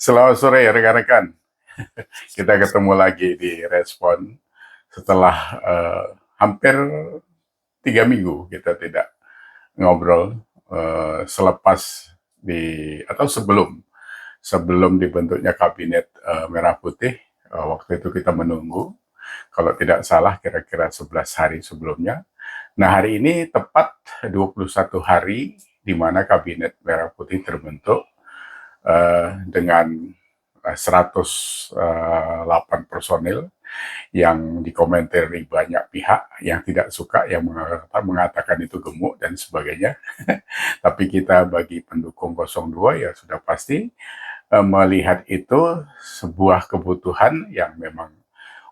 Selamat sore rekan-rekan. Kita ketemu lagi di Respon setelah hampir 3 minggu kita tidak ngobrol selepas atau sebelum dibentuknya kabinet Merah Putih. Waktu itu kita menunggu, kalau tidak salah kira-kira 11 hari sebelumnya. Nah, hari ini tepat 21 hari di mana kabinet Merah Putih terbentuk dengan 108 personil yang dikomentari banyak pihak yang tidak suka, yang mengatakan itu gemuk dan sebagainya. Tapi kita bagi pendukung 02 ya sudah pasti melihat itu sebuah kebutuhan yang memang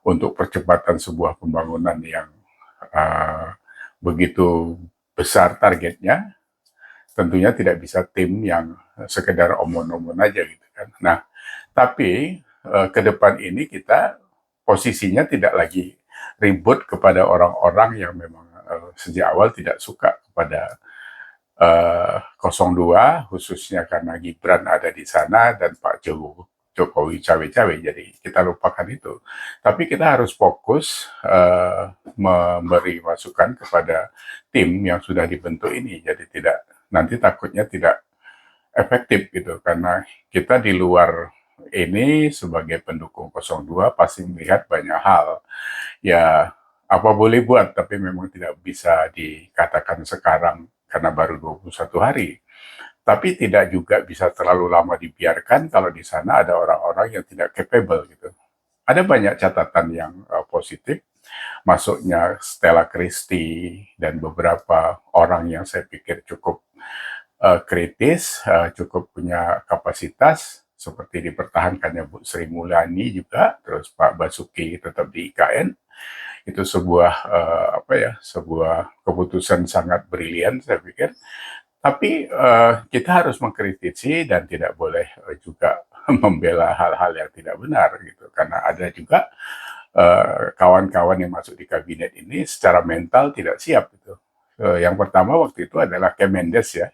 untuk percepatan sebuah pembangunan yang begitu besar targetnya. Tentunya tidak bisa tim yang sekedar omong-omong aja gitu kan. Nah, tapi ke depan ini kita posisinya tidak lagi ribut kepada orang-orang yang memang sejak awal tidak suka kepada 02, khususnya karena Gibran ada di sana dan Pak Jokowi cawe-cawe, jadi kita lupakan itu. Tapi kita harus fokus memberi masukan kepada tim yang sudah dibentuk ini, jadi tidak nanti takutnya tidak efektif gitu, karena kita di luar ini sebagai pendukung 02 pasti melihat banyak hal. Ya, apa boleh buat, tapi memang tidak bisa dikatakan sekarang karena baru 21 hari. Tapi tidak juga bisa terlalu lama dibiarkan kalau di sana ada orang-orang yang tidak capable gitu. Ada banyak catatan yang positif, masuknya Stella Christie dan beberapa orang yang saya pikir cukup kritis, cukup punya kapasitas, seperti dipertahankannya Bu Sri Mulyani juga, terus Pak Basuki tetap di IKN. Itu sebuah keputusan sangat brilian saya pikir. Tapi kita harus mengkritisi dan tidak boleh juga membela hal-hal yang tidak benar gitu, karena ada juga kawan-kawan yang masuk di kabinet ini secara mental tidak siap gitu. Yang pertama waktu itu adalah Kemendes ya.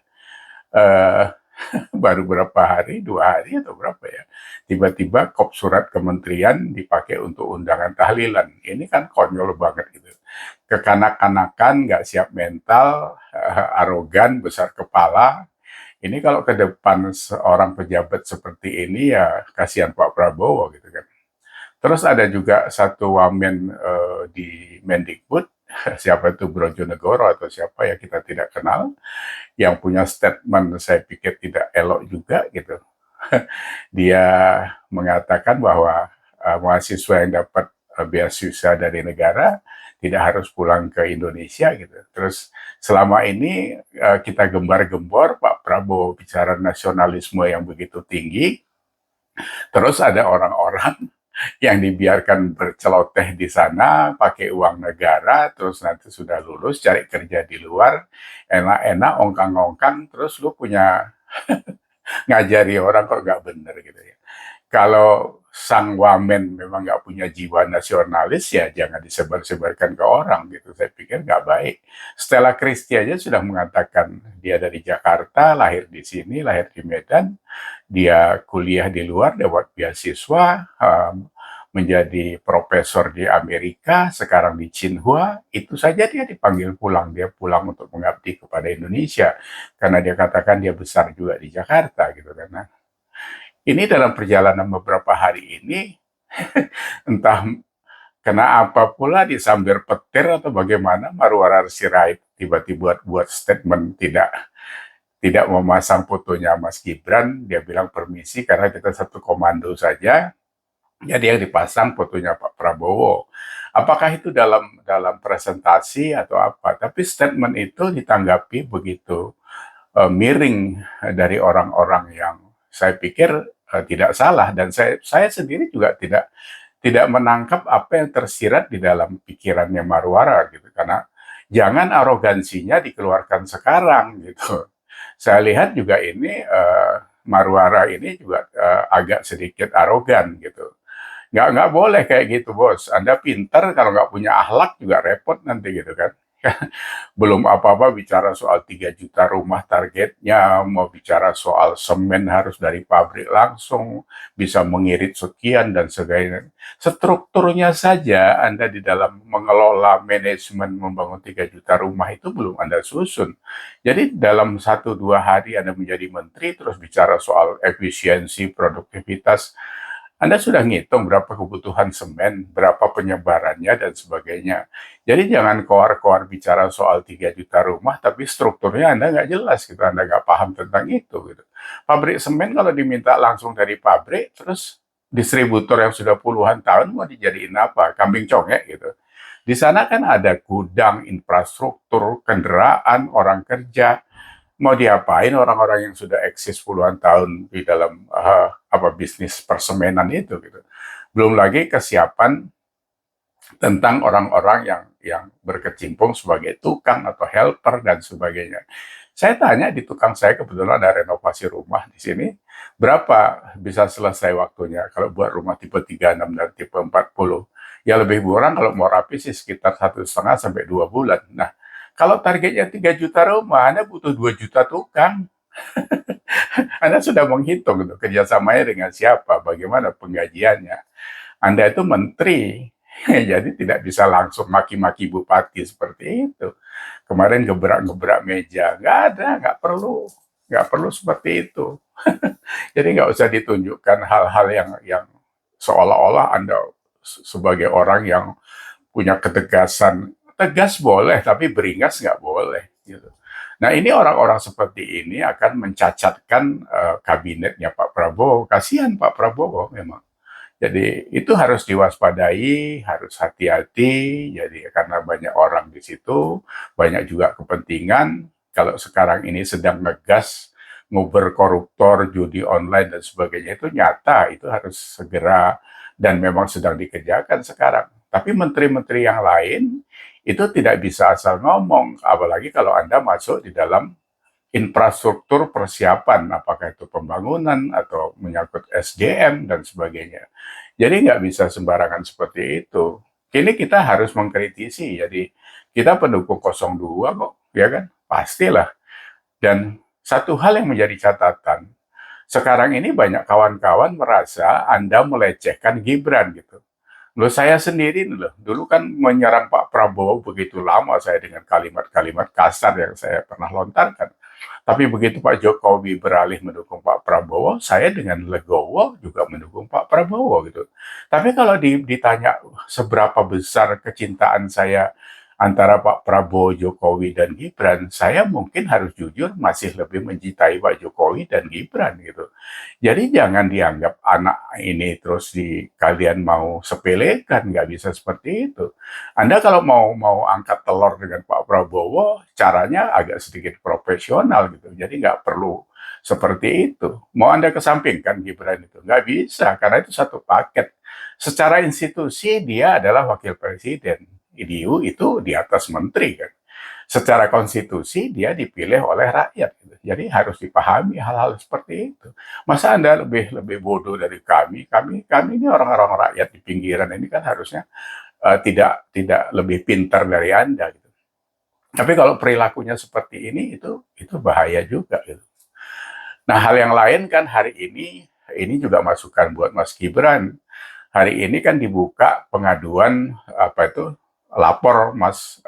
uh, Baru berapa hari, 2 hari atau berapa ya, tiba-tiba kop surat kementerian dipakai untuk undangan tahlilan. Ini kan konyol banget gitu. Kekanak-kanakan, nggak siap mental, arogan, besar kepala. Ini kalau ke depan seorang pejabat seperti ini ya kasihan Pak Prabowo gitu kan. Terus ada juga satu wamen di Mendikbud, siapa itu Brojonegoro atau siapa ya kita tidak kenal, yang punya statement saya pikir tidak elok juga gitu. Dia mengatakan bahwa mahasiswa yang dapat beasiswa dari negara tidak harus pulang ke Indonesia gitu. Terus selama ini kita gembar-gembor Pak Prabowo bicara nasionalisme yang begitu tinggi, terus ada orang-orang yang dibiarkan berceloteh di sana pakai uang negara, terus nanti sudah lulus cari kerja di luar, enak-enak ongkang-ongkang, terus lu punya ngajari orang kok nggak bener gitu ya. Kalau sang wamen memang nggak punya jiwa nasionalis ya jangan disebar-sebarkan ke orang gitu. Saya pikir nggak baik. Stella Christie aja sudah mengatakan dia dari Jakarta, lahir di sini, lahir di Medan, dia kuliah di luar, dapat beasiswa, menjadi profesor di Amerika, sekarang di Tsinghua, itu saja dia dipanggil pulang. Dia pulang untuk mengabdi kepada Indonesia, karena dia katakan dia besar juga di Jakarta gitu kan. Nah, ini dalam perjalanan beberapa hari ini, entah kena apa pula disambar petir atau bagaimana, Marwara Sirait tiba-tiba buat statement tidak memasang fotonya Mas Gibran. Dia bilang permisi karena kita satu komando saja. Jadi yang dipasang fotonya Pak Prabowo. Apakah itu dalam presentasi atau apa? Tapi statement itu ditanggapi begitu miring dari orang-orang yang saya pikir tidak salah, dan saya sendiri juga tidak menangkap apa yang tersirat di dalam pikirannya Marwara gitu, karena jangan arogansinya dikeluarkan sekarang gitu. Saya lihat juga ini Marwara ini juga agak sedikit arogan gitu. Nggak boleh kayak gitu bos. Anda pintar, kalau nggak punya akhlak juga repot nanti gitu kan. Belum apa-apa bicara soal 3 juta rumah targetnya, mau bicara soal semen harus dari pabrik langsung, bisa mengirit sekian dan sebagainya. Strukturnya saja Anda di dalam mengelola manajemen membangun 3 juta rumah itu belum Anda susun. Jadi dalam 1-2 hari Anda menjadi menteri, terus bicara soal efisiensi, produktivitas, Anda sudah ngitung berapa kebutuhan semen, berapa penyebarannya, dan sebagainya. Jadi jangan koar-koar bicara soal 3 juta rumah, tapi strukturnya Anda nggak jelas, gitu. Anda nggak paham tentang itu. Gitu. Pabrik semen kalau diminta langsung dari pabrik, terus distributor yang sudah puluhan tahun mau dijadiin apa? Kambing congek gitu. Di sana kan ada gudang, infrastruktur, kendaraan, orang kerja, mau diapain orang-orang yang sudah eksis puluhan tahun di dalam apa bisnis persemenan itu gitu. Belum lagi kesiapan tentang orang-orang yang berkecimpung sebagai tukang atau helper dan sebagainya. Saya tanya di tukang saya kebetulan ada renovasi rumah di sini, berapa bisa selesai waktunya kalau buat rumah tipe 36 dan tipe 40. Ya lebih kurang kalau mau rapi sih sekitar 1,5 sampai 2 bulan. Nah, kalau targetnya 3 juta rumah, Anda butuh 2 juta tukang. Anda sudah menghitung gitu, kerjasamanya dengan siapa, bagaimana penggajiannya. Anda itu menteri, jadi tidak bisa langsung maki-maki bupati seperti itu. Kemarin gebrak-gebrak meja, nggak ada, nggak perlu seperti itu. Jadi nggak usah ditunjukkan hal-hal yang seolah-olah Anda sebagai orang yang punya ketegasan. Tegas boleh, tapi beringas nggak boleh. Gitu. Nah ini orang-orang seperti ini akan mencacatkan kabinetnya Pak Prabowo. Kasihan Pak Prabowo memang. Jadi itu harus diwaspadai, harus hati-hati. Jadi karena banyak orang di situ, banyak juga kepentingan. Kalau sekarang ini sedang ngegas nguber koruptor, judi online dan sebagainya itu nyata, itu harus segera dan memang sedang dikerjakan sekarang. Tapi menteri-menteri yang lain itu tidak bisa asal ngomong, apalagi kalau Anda masuk di dalam infrastruktur persiapan, apakah itu pembangunan atau menyangkut SDM dan sebagainya. Jadi nggak bisa sembarangan seperti itu. Kini kita harus mengkritisi, jadi kita pendukung 02 kok, ya kan? Pastilah. Dan satu hal yang menjadi catatan, sekarang ini banyak kawan-kawan merasa Anda melecehkan Gibran gitu. Loh saya sendiri loh, dulu kan menyerang Pak Prabowo begitu lama saya dengan kalimat-kalimat kasar yang saya pernah lontarkan. Tapi begitu Pak Jokowi beralih mendukung Pak Prabowo, saya dengan legowo juga mendukung Pak Prabowo gitu. Tapi kalau ditanya seberapa besar kecintaan saya antara Pak Prabowo, Jokowi, dan Gibran, saya mungkin harus jujur masih lebih mencintai Pak Jokowi dan Gibran gitu. Jadi jangan dianggap anak ini terus kalian mau sepelekan, nggak bisa seperti itu. Anda kalau mau angkat telur dengan Pak Prabowo, caranya agak sedikit profesional gitu. Jadi nggak perlu seperti itu. Mau Anda kesampingkan Gibran itu nggak bisa karena itu satu paket. Secara institusi dia adalah wakil presiden. IDU itu di atas menteri kan. Secara konstitusi dia dipilih oleh rakyat. Gitu. Jadi harus dipahami hal-hal seperti itu. Masa Anda lebih lebih bodoh dari kami? Kami ini orang-orang rakyat di pinggiran ini kan harusnya tidak tidak lebih pintar dari Anda. Gitu. Tapi kalau perilakunya seperti ini itu bahaya juga. Gitu. Nah hal yang lain kan hari ini juga masukan buat Mas Gibran. Hari ini kan dibuka pengaduan apa itu lapor Mas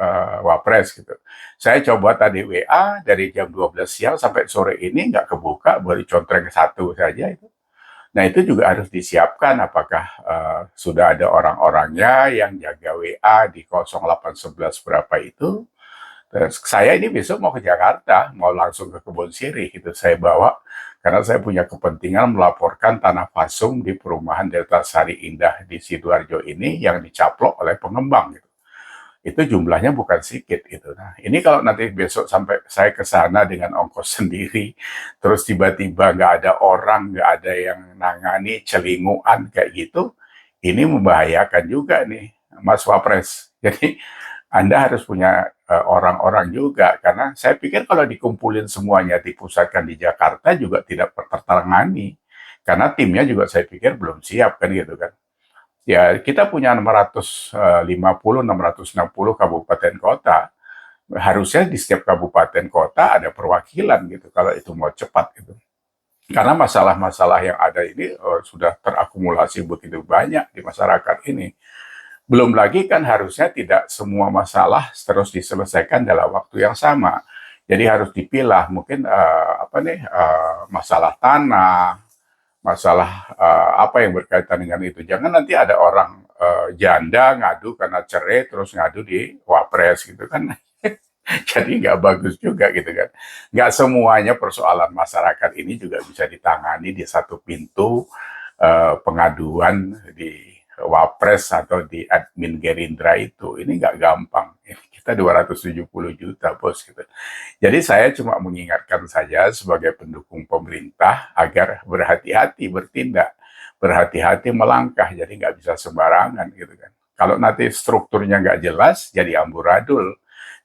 Wapres gitu. Saya coba tadi WA dari jam 12 siang sampai sore ini nggak kebuka, baru contreng satu saja itu. Nah itu juga harus disiapkan apakah sudah ada orang-orangnya yang jaga WA di 0811 berapa itu. Terus saya ini besok mau ke Jakarta, mau langsung ke Kebon Sirih gitu. Saya bawa karena saya punya kepentingan melaporkan tanah pasung di perumahan Delta Sari Indah di Sidoarjo ini yang dicaplok oleh pengembang gitu. Itu jumlahnya bukan sedikit gitu. Nah, ini kalau nanti besok sampai saya ke sana dengan ongkos sendiri, terus tiba-tiba nggak ada orang, nggak ada yang nangani celinguan kayak gitu, ini membahayakan juga nih, Mas Wapres. Jadi anda harus punya orang-orang juga karena saya pikir kalau dikumpulin semuanya dipusatkan di Jakarta juga tidak tertangani karena timnya juga saya pikir belum siap kan gitu kan. Ya kita punya 650 660 kabupaten kota. harusnya di setiap kabupaten kota ada perwakilan gitu kalau itu mau cepat gitu. Karena masalah-masalah yang ada ini sudah terakumulasi begitu banyak di masyarakat ini. Belum lagi kan harusnya tidak semua masalah terus diselesaikan dalam waktu yang sama. Jadi harus dipilah mungkin masalah tanah, masalah apa yang berkaitan dengan itu. Jangan nanti ada orang janda ngadu karena cerai terus ngadu di Wapres gitu kan. Jadi nggak bagus juga gitu kan. Nggak semuanya persoalan masyarakat ini juga bisa ditangani di satu pintu pengaduan di Wapres atau di admin Gerindra itu. Ini nggak gampang. Kita 270 juta bos gitu. Jadi saya cuma mengingatkan saja sebagai pendukung pemerintah agar berhati-hati bertindak, berhati-hati melangkah, jadi nggak bisa sembarangan gitu kan. Kalau nanti strukturnya nggak jelas, jadi amburadul.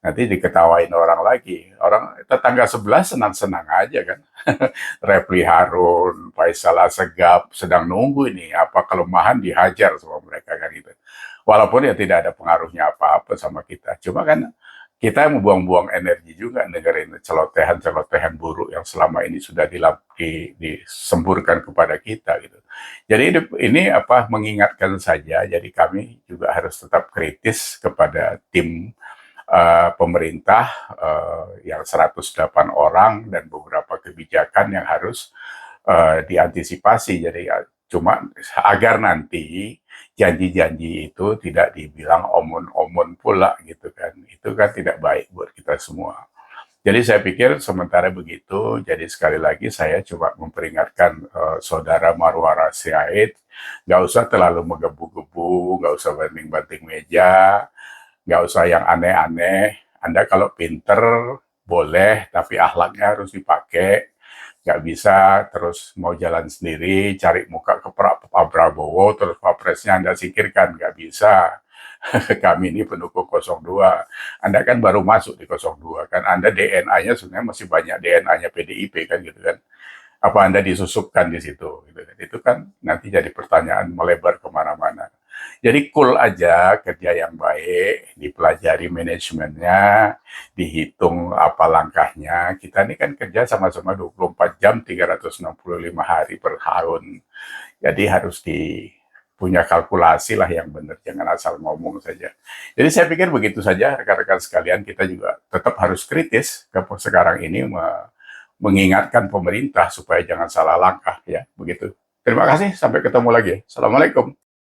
Nanti diketawain orang lagi. Orang tetangga sebelah senang-senang aja kan. Refli Harun, Faisal Assegaf sedang nunggu ini apa kelemahan dihajar sama mereka kan gitu. Walaupun ya tidak ada pengaruhnya apa-apa sama kita. Cuma kan kita membuang-buang energi juga dengerin celotehan-celotehan buruk yang selama ini sudah disemburkan kepada kita gitu. Jadi ini apa mengingatkan saja. Jadi kami juga harus tetap kritis kepada tim pemerintah yang 108 orang dan beberapa kebijakan yang harus diantisipasi. Jadi cuma agar nanti janji-janji itu tidak dibilang omon-omon pula gitu kan. Itu kan tidak baik buat kita semua. Jadi saya pikir sementara begitu, jadi sekali lagi saya coba memperingatkan saudara Marwara Siait, nggak usah terlalu menggebu-gebu, nggak usah banting-banting meja, nggak usah yang aneh-aneh. Anda kalau pinter boleh, tapi akhlaknya harus dipakai. Nggak bisa terus mau jalan sendiri, cari muka ke Pak Prabowo, terus Pak Presnya Anda singkirkan. Nggak bisa. Kami ini pendukung 02. Anda kan baru masuk di 02, kan Anda DNA-nya sebenarnya masih banyak DNA-nya PDIP kan gitu kan. Apa Anda disusupkan di situ? Gitu kan. Itu kan nanti jadi pertanyaan melebar kemana-mana. Jadi cool aja, kerja yang baik, dipelajari manajemennya, dihitung apa langkahnya. Kita ini kan kerja sama-sama 24 jam, 365 hari per tahun. Jadi harus punya kalkulasi lah yang benar, jangan asal ngomong saja. Jadi saya pikir begitu saja rekan-rekan sekalian, kita juga tetap harus kritis ke sekarang ini mengingatkan pemerintah supaya jangan salah langkah ya, begitu. Terima kasih, sampai ketemu lagi. Assalamualaikum.